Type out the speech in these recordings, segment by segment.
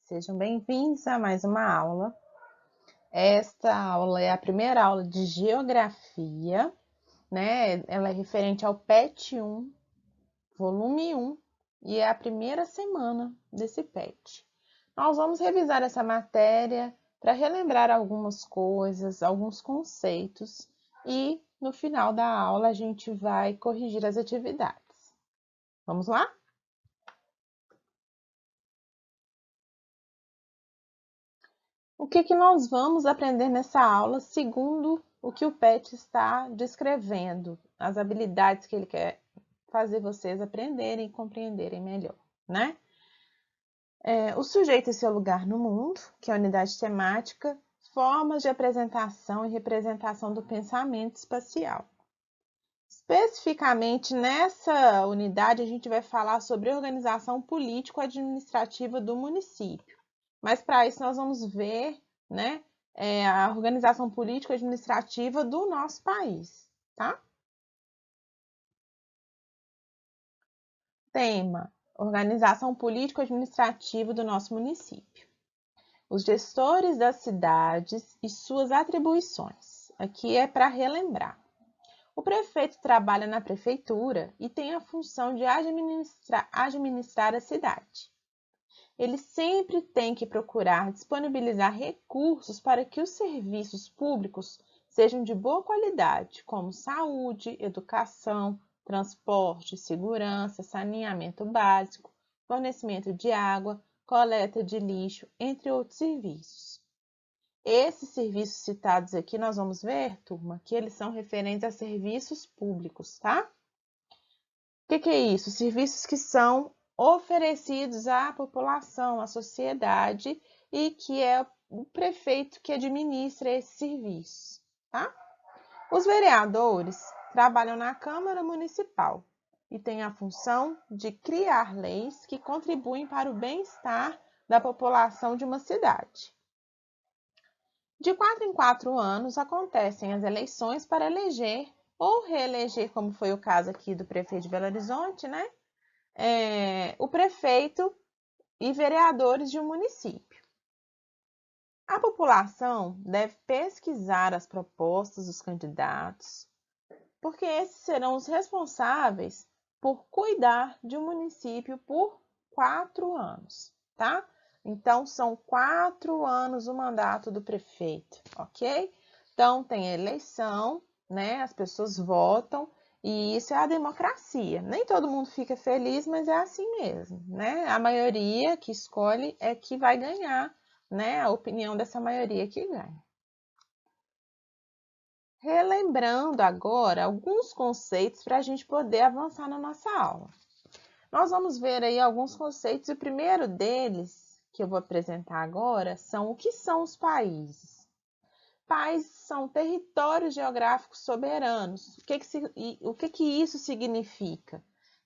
Sejam bem-vindos a mais uma aula. Esta aula é a primeira aula de Geografia, né? Ela é referente ao PET 1, volume 1, e é a primeira semana desse PET. Nós vamos revisar essa matéria para relembrar algumas coisas, alguns conceitos, e no final da aula a gente vai corrigir as atividades. Vamos lá? O que nós vamos aprender nessa aula, segundo o que o PET está descrevendo, as habilidades que ele quer fazer vocês aprenderem e compreenderem melhor, né? O sujeito e seu lugar no mundo, que é a unidade temática, formas de apresentação e representação do pensamento espacial. Especificamente nessa unidade, a gente vai falar sobre a organização político-administrativa do município. Mas para isso nós vamos ver, né, a organização político-administrativa do nosso país, tá? Tema: organização político-administrativa do nosso município. Os gestores das cidades e suas atribuições. Aqui é para relembrar. O prefeito trabalha na prefeitura e tem a função de administrar a cidade. Ele sempre tem que procurar disponibilizar recursos para que os serviços públicos sejam de boa qualidade, como saúde, educação, transporte, segurança, saneamento básico, fornecimento de água, coleta de lixo, entre outros serviços. Esses serviços citados aqui, nós vamos ver, turma, que eles são referentes a serviços públicos, tá? O que é isso? Serviços que são oferecidos à população, à sociedade, e que é o prefeito que administra esses serviços, tá? Os vereadores trabalham na Câmara Municipal e têm a função de criar leis que contribuem para o bem-estar da população de uma cidade. De 4 em 4 anos acontecem as eleições para eleger ou reeleger, como foi o caso aqui do prefeito de Belo Horizonte, né? O prefeito e vereadores de um município. A população deve pesquisar as propostas dos candidatos, porque esses serão os responsáveis por cuidar de um município por 4 anos, tá? Então, são 4 anos o mandato do prefeito, ok? Então, tem eleição, né? As pessoas votam e isso é a democracia. Nem todo mundo fica feliz, mas é assim mesmo, né? A maioria que escolhe é que vai ganhar, né? A opinião dessa maioria que ganha. Relembrando agora alguns conceitos para a gente poder avançar na nossa aula. Nós vamos ver aí alguns conceitos e o primeiro deles, que eu vou apresentar agora, são o que são os países. Países são territórios geográficos soberanos. O que isso significa?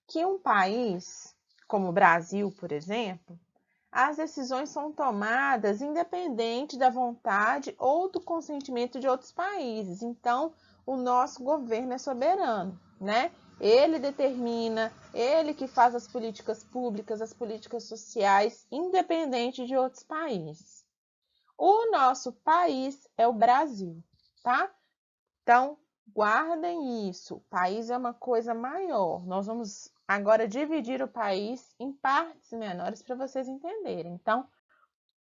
Que um país, como o Brasil, por exemplo, as decisões são tomadas independente da vontade ou do consentimento de outros países. Então, o nosso governo é soberano, né? Ele determina, ele que faz as políticas públicas, as políticas sociais, independente de outros países. O nosso país é o Brasil, tá? Então, guardem isso. O país é uma coisa maior. Nós vamos agora dividir o país em partes menores para vocês entenderem. Então,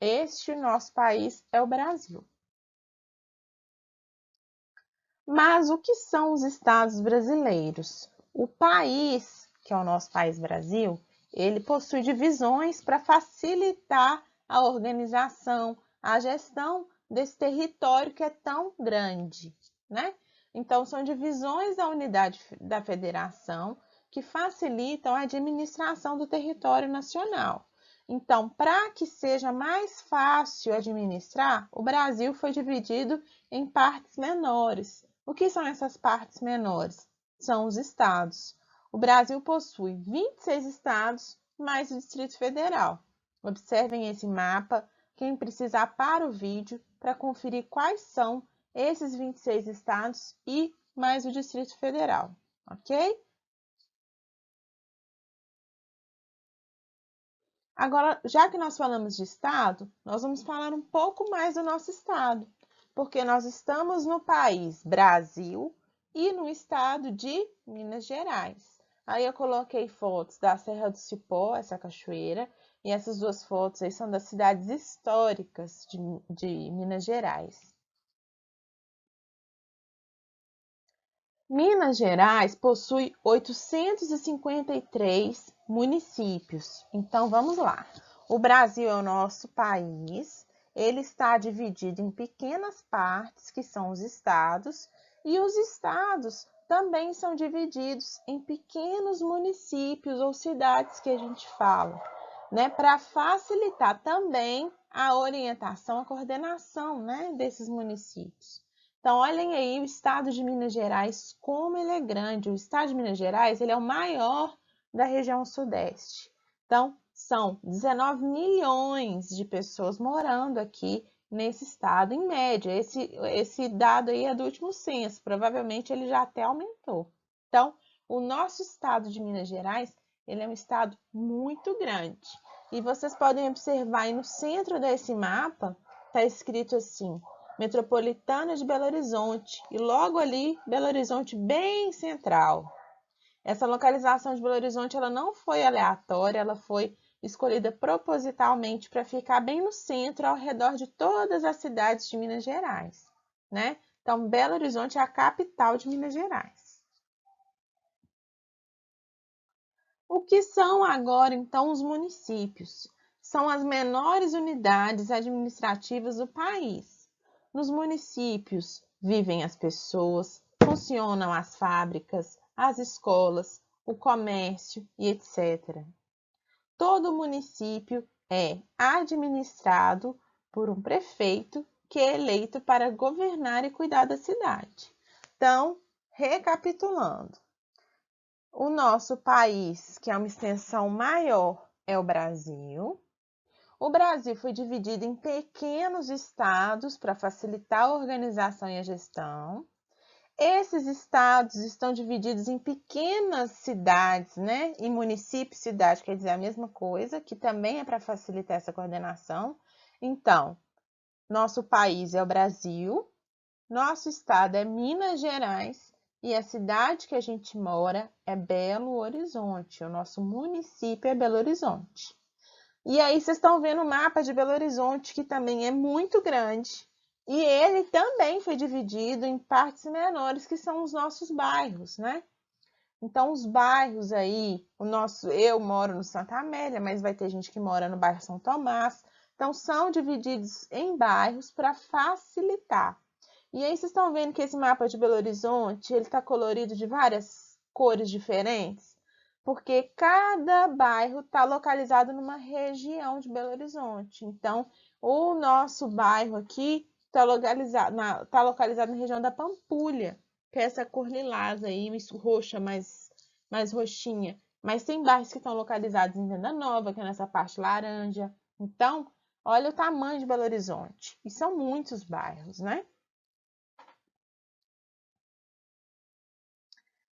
este nosso país é o Brasil. Mas o que são os estados brasileiros? O país, que é o nosso país Brasil, ele possui divisões para facilitar a organização, a gestão desse território que é tão grande, né? Então, são divisões da unidade da federação que facilitam a administração do território nacional. Então, para que seja mais fácil administrar, o Brasil foi dividido em partes menores. O que são essas partes menores? São os estados. O Brasil possui 26 estados, mais o Distrito Federal. Observem esse mapa, quem precisar para o vídeo, para conferir quais são esses 26 estados e mais o Distrito Federal, ok? Agora, já que nós falamos de estado, nós vamos falar um pouco mais do nosso estado, porque nós estamos no país Brasil e no estado de Minas Gerais. Aí eu coloquei fotos da Serra do Cipó, essa cachoeira, e essas duas fotos aí são das cidades históricas de Minas Gerais. Minas Gerais possui 853 municípios. Então vamos lá. O Brasil é o nosso país, ele está dividido em pequenas partes, que são os estados, e os estados também são divididos em pequenos municípios ou cidades que a gente fala, né, para facilitar também a orientação, a coordenação, né, desses municípios. Então, olhem aí o estado de Minas Gerais, como ele é grande. O estado de Minas Gerais, ele é o maior da região sudeste. Então, são 19 milhões de pessoas morando aqui nesse estado, em média. Esse dado aí é do último censo, provavelmente ele já até aumentou. Então, o nosso estado de Minas Gerais, ele é um estado muito grande. E vocês podem observar aí no centro desse mapa, está escrito assim: Metropolitana de Belo Horizonte, e logo ali Belo Horizonte bem central. Essa localização de Belo Horizonte ela não foi aleatória, ela foi escolhida propositalmente para ficar bem no centro, ao redor de todas as cidades de Minas Gerais, né? Então, Belo Horizonte é a capital de Minas Gerais. O que são agora, então, os municípios? São as menores unidades administrativas do país. Nos municípios vivem as pessoas, funcionam as fábricas, as escolas, o comércio e etc. Todo município é administrado por um prefeito que é eleito para governar e cuidar da cidade. Então, recapitulando, o nosso país, que é uma extensão maior, é o Brasil. O Brasil foi dividido em pequenos estados para facilitar a organização e a gestão. Esses estados estão divididos em pequenas cidades, né? E município e cidade quer dizer a mesma coisa, que também é para facilitar essa coordenação. Então, nosso país é o Brasil, nosso estado é Minas Gerais e a cidade que a gente mora é Belo Horizonte. O nosso município é Belo Horizonte. E aí vocês estão vendo o mapa de Belo Horizonte, que também é muito grande. E ele também foi dividido em partes menores, que são os nossos bairros, né? Então, os bairros aí, eu moro no Santa Amélia, mas vai ter gente que mora no bairro São Tomás. Então, são divididos em bairros para facilitar. E aí vocês estão vendo que esse mapa de Belo Horizonte, ele está colorido de várias cores diferentes, porque cada bairro está localizado numa região de Belo Horizonte. Então, o nosso bairro aqui está localizado na região da Pampulha, que é essa cor lilás aí, roxa, mais roxinha. Mas tem bairros que estão localizados em Venda Nova, que é nessa parte laranja. Então, olha o tamanho de Belo Horizonte. E são muitos bairros, né?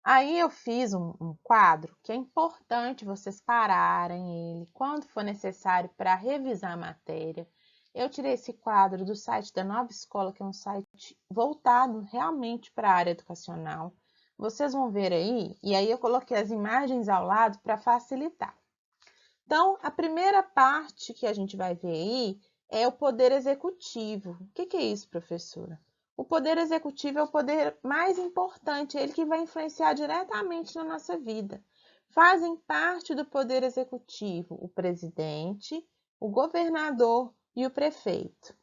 Aí eu fiz um quadro que é importante vocês pararem ele quando for necessário para revisar a matéria. Eu tirei esse quadro do site da Nova Escola, que é um site voltado realmente para a área educacional. Vocês vão ver aí, e aí eu coloquei as imagens ao lado para facilitar. Então, a primeira parte que a gente vai ver aí é o poder executivo. O que é isso, professora? O poder executivo é o poder mais importante, é ele que vai influenciar diretamente na nossa vida. Fazem parte do poder executivo o presidente, o governador e o prefeito.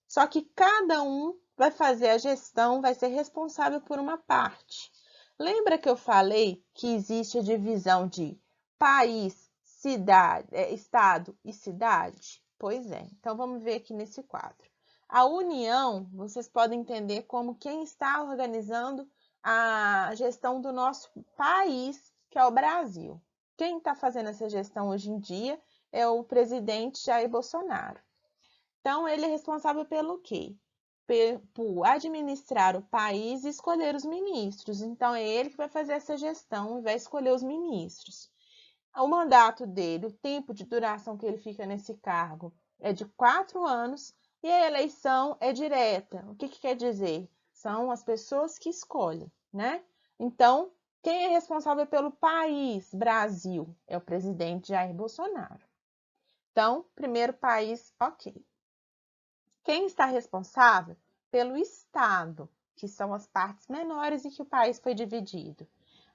Só que cada um vai fazer a gestão, vai ser responsável por uma parte. Lembra que eu falei que existe a divisão de país, cidade, estado e cidade? Pois é. Então vamos ver aqui nesse quadro. A união, vocês podem entender como quem está organizando a gestão do nosso país, que é o Brasil. Quem está fazendo essa gestão hoje em dia é o presidente Jair Bolsonaro. Então, ele é responsável pelo quê? Por administrar o país e escolher os ministros. Então, é ele que vai fazer essa gestão e vai escolher os ministros. O mandato dele, o tempo de duração que ele fica nesse cargo é de 4 anos e a eleição é direta. O que quer dizer? São as pessoas que escolhem, né? Então, quem é responsável pelo país, Brasil, é o presidente Jair Bolsonaro. Então, primeiro país, ok. Quem está responsável pelo Estado, que são as partes menores em que o país foi dividido?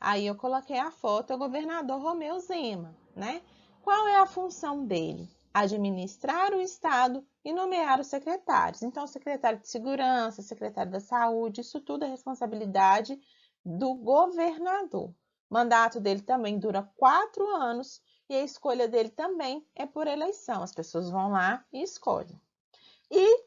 Aí eu coloquei a foto, é o governador Romeu Zema, né? Qual é a função dele? Administrar o Estado e nomear os secretários. Então, o secretário de Segurança, o secretário da Saúde, isso tudo é responsabilidade do governador. O mandato dele também dura 4 anos e a escolha dele também é por eleição. As pessoas vão lá e escolhem. E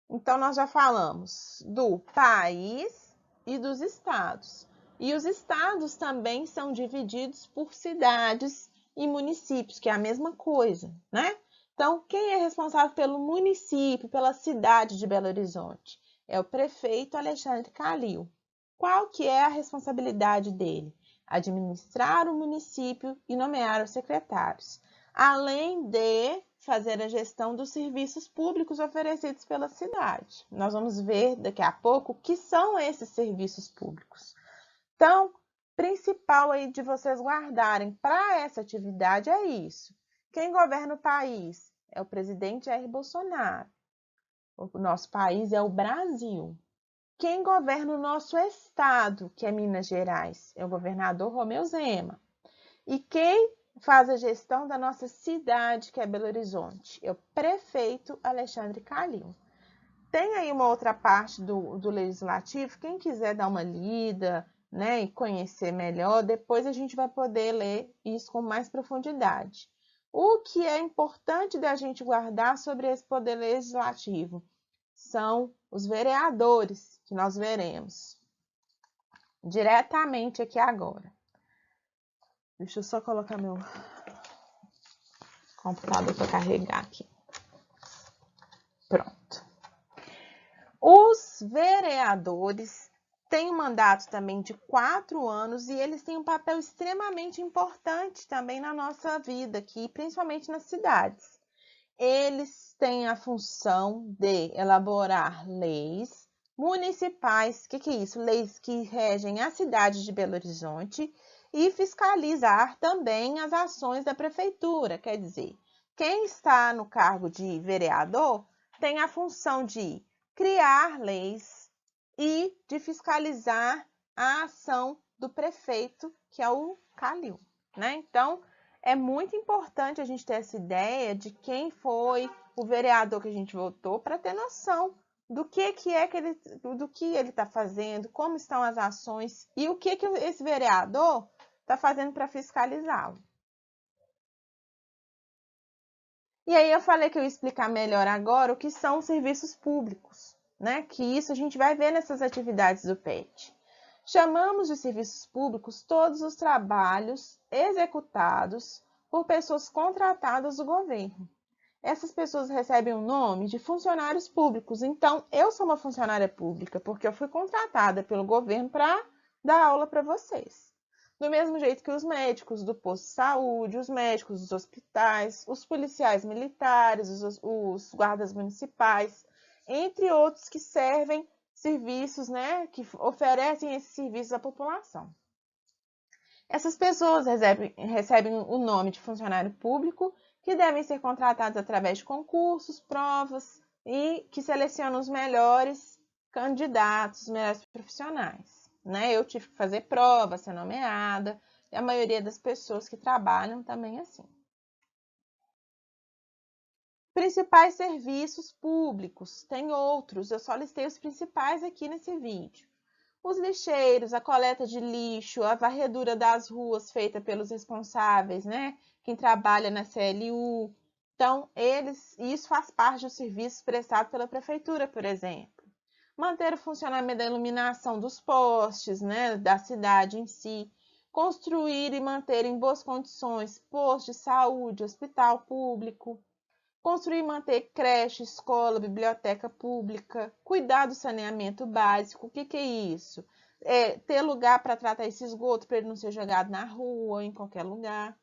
então nós já falamos do país e dos estados. E os estados também são divididos por cidades e municípios, que é a mesma coisa, né? Então, quem é responsável pelo município, pela cidade de Belo Horizonte? É o prefeito Alexandre Calil. Qual que é a responsabilidade dele? Administrar o município e nomear os secretários, além de fazer a gestão dos serviços públicos oferecidos pela cidade. Nós vamos ver daqui a pouco o que são esses serviços públicos. Então, principal aí de vocês guardarem para essa atividade é isso. Quem governa o país é o presidente Jair Bolsonaro. O nosso país é o Brasil. Quem governa o nosso estado, que é Minas Gerais, é o governador Romeu Zema. E quem faz a gestão da nossa cidade, que é Belo Horizonte, é o prefeito Alexandre Calil. Tem aí uma outra parte do legislativo, quem quiser dar uma lida, né, e conhecer melhor, depois a gente vai poder ler isso com mais profundidade. O que é importante da gente guardar sobre esse poder legislativo são os vereadores, que nós veremos diretamente aqui agora. Deixa eu só colocar meu computador para carregar aqui. Pronto. Os vereadores têm um mandato também de 4 anos e eles têm um papel extremamente importante também na nossa vida aqui, principalmente nas cidades. Eles têm a função de elaborar leis municipais, o que é isso? Leis que regem a cidade de Belo Horizonte e fiscalizar também as ações da prefeitura. Quer dizer, quem está no cargo de vereador tem a função de criar leis e de fiscalizar a ação do prefeito, que é o Calil, né? Então, é muito importante a gente ter essa ideia de quem foi o vereador que a gente votou para ter noção do que ele está fazendo, como estão as ações e o que esse vereador está fazendo para fiscalizá-lo. E aí eu falei que eu ia explicar melhor agora o que são os serviços públicos, né? Que isso a gente vai ver nessas atividades do PET. Chamamos de serviços públicos todos os trabalhos executados por pessoas contratadas do governo. Essas pessoas recebem o nome de funcionários públicos. Então, eu sou uma funcionária pública porque eu fui contratada pelo governo para dar aula para vocês. Do mesmo jeito que os médicos do posto de saúde, os médicos dos hospitais, os policiais militares, os guardas municipais, entre outros que servem serviços, né, que oferecem esses serviços à população. Essas pessoas recebem o nome de funcionário público, que devem ser contratados através de concursos, provas e que selecionam os melhores candidatos, os melhores profissionais, né? Eu tive que fazer prova, ser nomeada, e a maioria das pessoas que trabalham também é assim. Principais serviços públicos, tem outros, eu só listei os principais aqui nesse vídeo. Os lixeiros, a coleta de lixo, a varredura das ruas feita pelos responsáveis, né? Quem trabalha na CLU. Então, isso faz parte dos serviços prestados pela prefeitura, por exemplo. Manter o funcionamento da iluminação dos postes, né? Da cidade em si. Construir e manter em boas condições postos de saúde, hospital público. Construir e manter creche, escola, biblioteca pública, cuidar do saneamento básico. O que é isso? Ter lugar para tratar esse esgoto, para ele não ser jogado na rua, em qualquer lugar.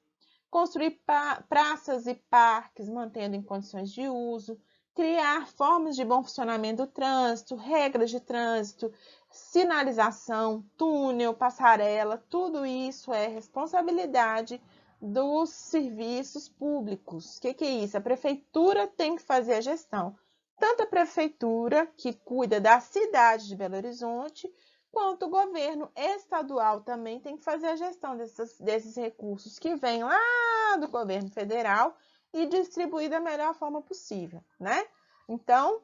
construir praças e parques, mantendo em condições de uso, criar formas de bom funcionamento do trânsito, regras de trânsito, sinalização, túnel, passarela, tudo isso é responsabilidade dos serviços públicos. O que é isso? A prefeitura tem que fazer a gestão. Tanto a prefeitura, que cuida da cidade de Belo Horizonte, quanto o governo estadual também tem que fazer a gestão desses recursos que vêm lá do governo federal e distribuir da melhor forma possível, né? Então,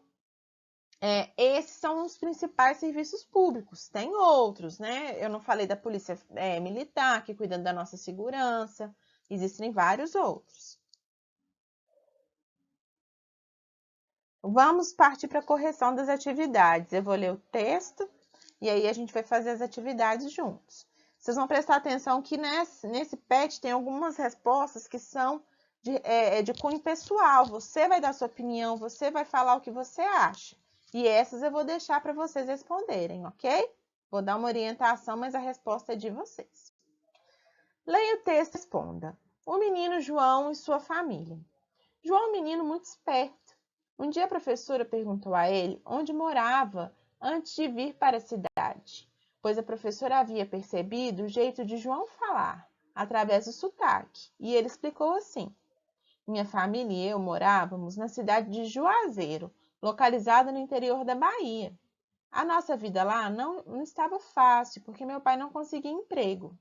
esses são os principais serviços públicos. Tem outros, né? Eu não falei da polícia militar, que cuida da nossa segurança. Existem vários outros. Vamos partir para a correção das atividades. Eu vou ler o texto e aí a gente vai fazer as atividades juntos. Vocês vão prestar atenção que nesse PET tem algumas respostas que são de cunho pessoal. Você vai dar sua opinião, você vai falar o que você acha. E essas eu vou deixar para vocês responderem, ok? Vou dar uma orientação, mas a resposta é de vocês. Leia o texto e responda. O menino João e sua família. João é um menino muito esperto. Um dia a professora perguntou a ele onde morava antes de vir para a cidade, pois a professora havia percebido o jeito de João falar, através do sotaque, e ele explicou assim: minha família e eu morávamos na cidade de Juazeiro, localizada no interior da Bahia. A nossa vida lá não estava fácil, porque meu pai não conseguia emprego.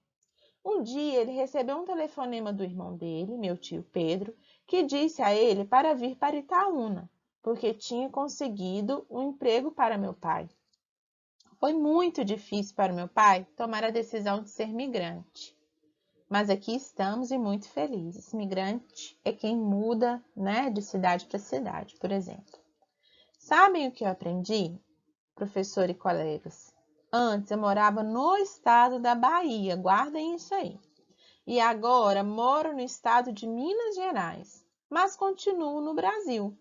Um dia ele recebeu um telefonema do irmão dele, meu tio Pedro, que disse a ele para vir para Itaúna, porque tinha conseguido um emprego para meu pai. Foi muito difícil para meu pai tomar a decisão de ser migrante. Mas aqui estamos e muito felizes. Migrante é quem muda, né, de cidade para cidade, por exemplo. Sabem o que eu aprendi, professor e colegas? Antes eu morava no estado da Bahia, guardem isso aí. E agora moro no estado de Minas Gerais, mas continuo no Brasil.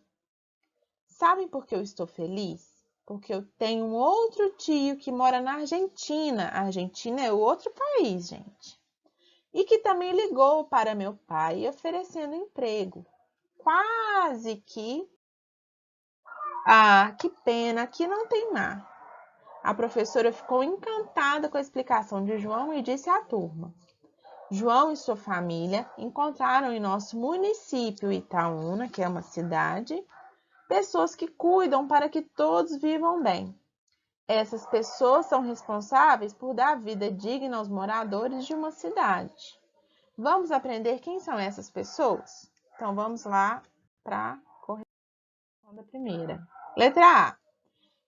Sabem por que eu estou feliz? Porque eu tenho um outro tio que mora na Argentina. A Argentina é outro país, gente. E que também ligou para meu pai oferecendo emprego. Quase que... Ah, que pena, aqui não tem mar. A professora ficou encantada com a explicação de João e disse à turma: João e sua família encontraram em nosso município Itaúna, que é uma cidade, pessoas que cuidam para que todos vivam bem. Essas pessoas são responsáveis por dar vida digna aos moradores de uma cidade. Vamos aprender quem são essas pessoas? Então vamos lá para a correção da primeira. Letra A.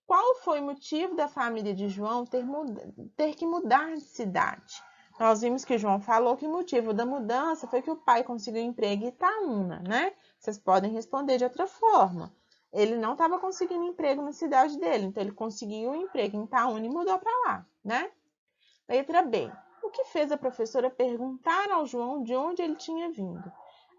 Qual foi o motivo da família de João ter que mudar de cidade? Nós vimos que João falou que o motivo da mudança foi que o pai conseguiu emprego em Itaúna, né? Vocês podem responder de outra forma. Ele não estava conseguindo emprego na cidade dele, então ele conseguiu um emprego em Itaúna e mudou para lá, né? Letra B. O que fez a professora perguntar ao João de onde ele tinha vindo?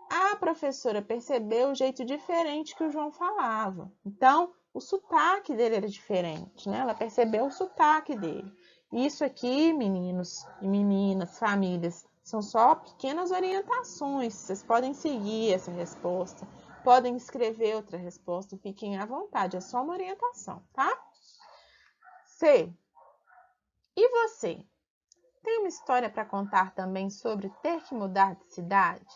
A professora percebeu o jeito diferente que o João falava. Então, o sotaque dele era diferente, né? Ela percebeu o sotaque dele. Isso aqui, meninos e meninas, famílias, são só pequenas orientações. Vocês podem seguir essa resposta, podem escrever outra resposta, fiquem à vontade, é só uma orientação, tá? C. E você? Tem uma história para contar também sobre ter que mudar de cidade?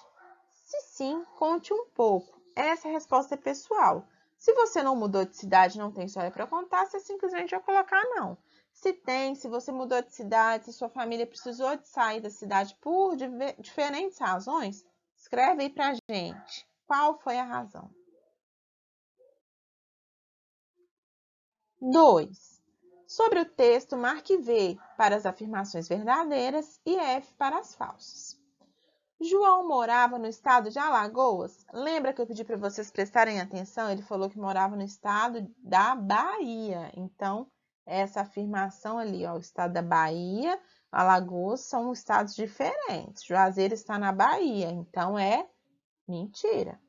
Se sim, conte um pouco. Essa resposta é pessoal. Se você não mudou de cidade, não tem história para contar, você simplesmente vai colocar não. Se tem, se você mudou de cidade, se sua família precisou de sair da cidade por diferentes razões, escreve aí pra gente. Qual foi a razão? 2. Sobre o texto, marque V para as afirmações verdadeiras e F para as falsas. João morava no estado de Alagoas. Lembra que eu pedi para vocês prestarem atenção? Ele falou que morava no estado da Bahia. Então, essa afirmação ali, ó, o estado da Bahia, Alagoas são estados diferentes. Juazeiro está na Bahia, então é mentira.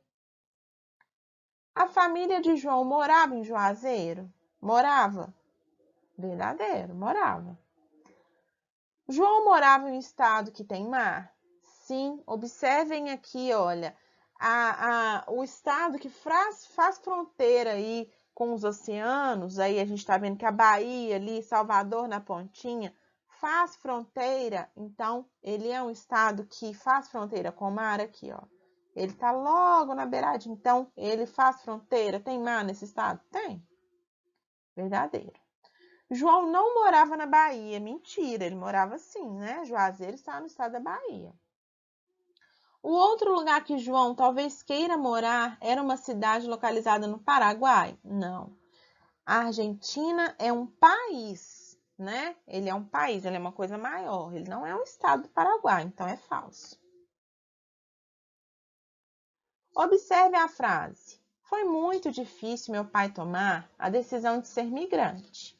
A família de João morava em Juazeiro? Morava. Verdadeiro, morava. João morava em um estado que tem mar? Sim, observem aqui, olha, o estado que faz fronteira aí com os oceanos, aí a gente está vendo que a Bahia ali, Salvador na pontinha, faz fronteira, então ele é um estado que faz fronteira com o mar aqui, ó. Ele está logo na beiradinha, então ele faz fronteira. Tem mar nesse estado? Tem. Verdadeiro. João não morava na Bahia. Mentira, ele morava sim, né? Juazeiro está no estado da Bahia. O outro lugar que João talvez queira morar era uma cidade localizada no Paraguai? Não. A Argentina é um país, né? Ele é um país, ele é uma coisa maior. Ele não é um estado do Paraguai, então é falso. Observe a frase. Foi muito difícil meu pai tomar a decisão de ser migrante.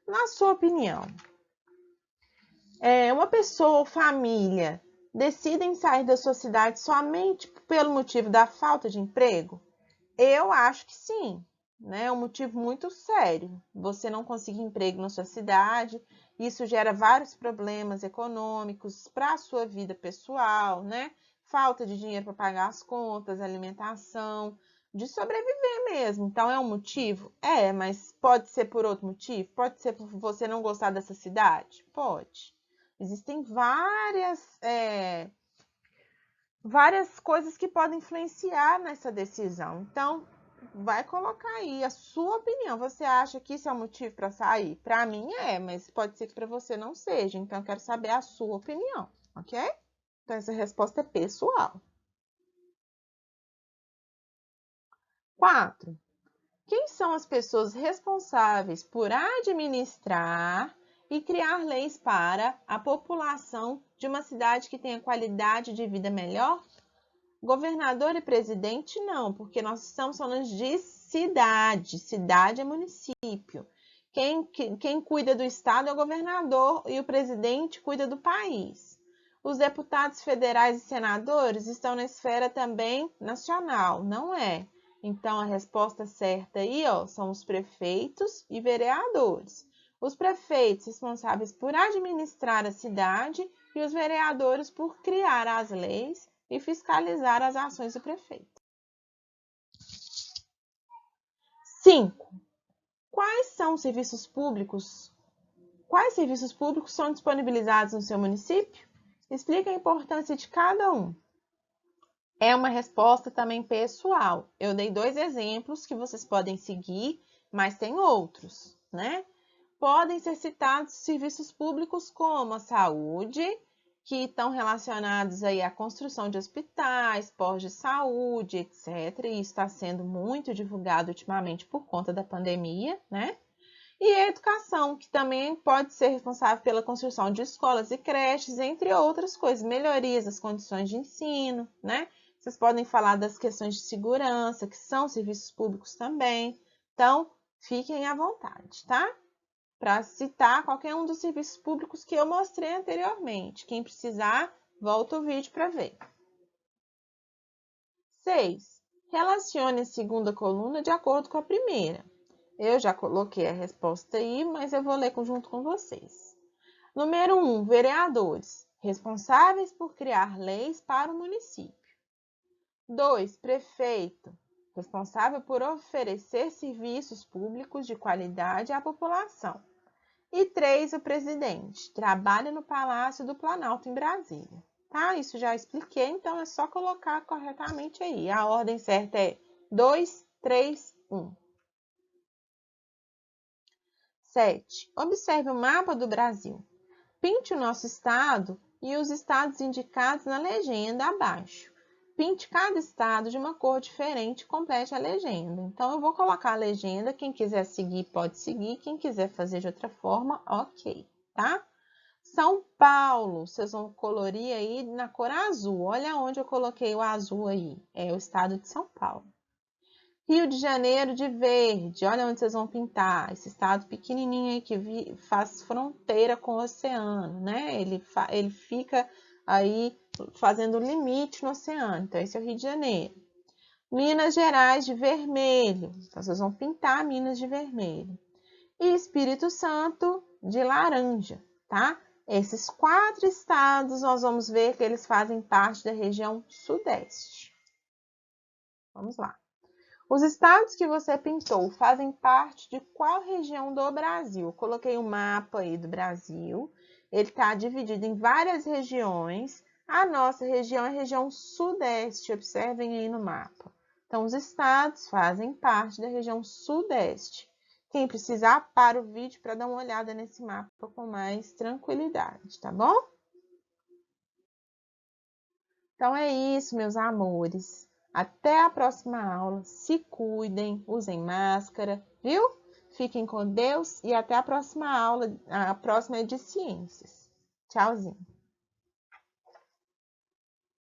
Na sua opinião, uma pessoa ou família decidem sair da sua cidade somente pelo motivo da falta de emprego? Eu acho que sim, né? É um motivo muito sério. Você não conseguir emprego na sua cidade, isso gera vários problemas econômicos para a sua vida pessoal, né? Falta de dinheiro para pagar as contas, alimentação, de sobreviver mesmo. Então, é um motivo? É, mas pode ser por outro motivo? Pode ser por você não gostar dessa cidade? Pode. Existem várias coisas que podem influenciar nessa decisão. Então, vai colocar aí a sua opinião. Você acha que isso é um motivo para sair? Para mim é, mas pode ser que para você não seja. Então, eu quero saber a sua opinião, ok? Então, essa resposta é pessoal. 4. Quem são as pessoas responsáveis por administrar e criar leis para a população de uma cidade que tenha qualidade de vida melhor? Governador e presidente, não, porque nós estamos falando de cidade. Cidade é município. Quem cuida do estado é o governador e o presidente cuida do país. Os deputados federais e senadores estão na esfera também nacional, não é? Então, a resposta certa aí, ó, são os prefeitos e vereadores. Os prefeitos responsáveis por administrar a cidade e os vereadores por criar as leis e fiscalizar as ações do prefeito. 5. Quais serviços públicos são disponibilizados no seu município? Explique a importância de cada um. É uma resposta também pessoal. Eu dei 2 exemplos que vocês podem seguir, mas tem outros, né? Podem ser citados serviços públicos como a saúde, que estão relacionados aí à construção de hospitais, postos de saúde, etc. E isso está sendo muito divulgado ultimamente por conta da pandemia, né? E a educação, que também pode ser responsável pela construção de escolas e creches, entre outras coisas, melhorias das condições de ensino, né? Vocês podem falar das questões de segurança, que são serviços públicos também. Então, fiquem à vontade, tá? Para citar qualquer um dos serviços públicos que eu mostrei anteriormente. Quem precisar, volta o vídeo para ver. 6. Relacione a segunda coluna de acordo com a primeira. Eu já coloquei a resposta aí, mas eu vou ler junto com vocês. Número 1, vereadores, responsáveis por criar leis para o município. 2, prefeito, responsável por oferecer serviços públicos de qualidade à população. E 3, o presidente, trabalha no Palácio do Planalto, em Brasília. Tá? Isso já expliquei, então é só colocar corretamente aí. A ordem certa é 2, 3, 1. 7. Observe o mapa do Brasil. Pinte o nosso estado e os estados indicados na legenda abaixo. Pinte cada estado de uma cor diferente e complete a legenda. Então, eu vou colocar a legenda. Quem quiser seguir, pode seguir. Quem quiser fazer de outra forma, ok, tá? São Paulo, vocês vão colorir aí na cor azul. Olha onde eu coloquei o azul aí. É o estado de São Paulo. Rio de Janeiro de verde. Olha onde vocês vão pintar. Esse estado pequenininho aí que faz fronteira com o oceano, né? Ele fica aí fazendo limite no oceano. Então, esse é o Rio de Janeiro. Minas Gerais de vermelho. Então, vocês vão pintar Minas de vermelho. E Espírito Santo de laranja, tá? Esses 4 estados, nós vamos ver que eles fazem parte da região Sudeste. Vamos lá. Os estados que você pintou fazem parte de qual região do Brasil? Eu coloquei o mapa aí do Brasil. Ele está dividido em várias regiões. A nossa região é a região Sudeste. Observem aí no mapa. Então, os estados fazem parte da região Sudeste. Quem precisar, para o vídeo para dar uma olhada nesse mapa com mais tranquilidade, tá bom? Então é isso, meus amores. Até a próxima aula. Se cuidem, usem máscara, viu? Fiquem com Deus e até a próxima aula, a próxima é de ciências. Tchauzinho.